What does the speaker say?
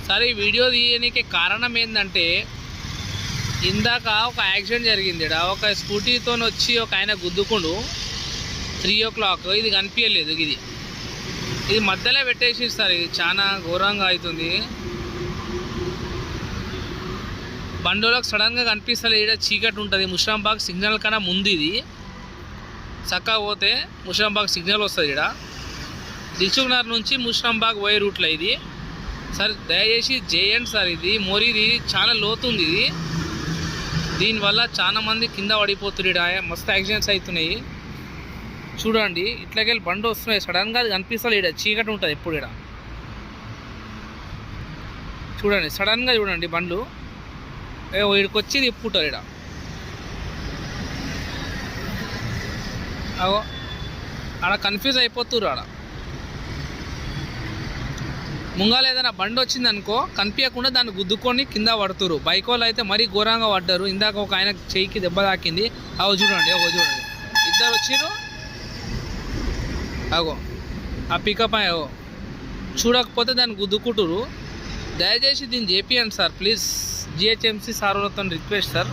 సరే ఈ వీడియో తీయడానికి కారణం ఏంటంటే ఇందాక ఒక యాక్సిడెంట్ జరిగింది. ఒక స్కూటీతో వచ్చి ఒక ఆయన గుద్దుకుండు 3 o'clock. ఇది కనిపించలేదు. ఇది మధ్యలో పెట్టేసి సార్. ఇది చాలా ఘోరంగా అవుతుంది. బండిలోకి సడన్గా కనిపిస్తుంది. ఇక్కడ చీకటి ఉంటుంది. ముషాంబాగ్ సిగ్నల్ కన్నా ముందు ఇది చక్కగా పోతే ముషాంబాగ్ సిగ్నల్ వస్తుంది. ఇక్కడ దిల్సుఖ్నగర్ నుంచి ముషాంబాగ్ పోయే రూట్లో ఇది. సార్ దయచేసి చేయండి సార్. ఇది చాలా లోతుంది. దీనివల్ల చాలా మంది కింద పడిపోతున్నారు. ఇక్కడ మస్తు యాక్సిడెంట్స్ అవుతున్నాయి. చూడండి ఇట్లాకెళ్ళి బండి వస్తున్నాయి. సడన్గా అది కనిపిస్తుంది. ఇక్కడ చీకటి ఉంటుంది ఎప్పుడు. ఇక్కడ చూడండి సడన్గా చూడండి బండ్లు వీడికి వచ్చి తిప్పుకుంటారు. ఇక్కడ ఆడ కన్ఫ్యూజ్ అయిపోతున్నారు. ఆడ ముంగాలు ఏదైనా బండి వచ్చింది అనుకో కనిపించకుండా దాన్ని గుద్దుకొని కింద పడుతురు. బైక్ వాళ్ళు అయితే మరీ ఘోరంగా పడ్డారు. ఇందాక ఒక ఆయన చెయ్యికి దెబ్బ తాకింది. చూడండి ఇద్దరు వచ్చిరు. ఆ పికప్ చూడకపోతే దాన్ని గుద్దుకుంటురు. దయచేసి దీన్ని చేపియండి సార్ ప్లీజ్. జిహెచ్ఎంసీ సార్ వాళ్ళతో రిక్వెస్ట్ సార్.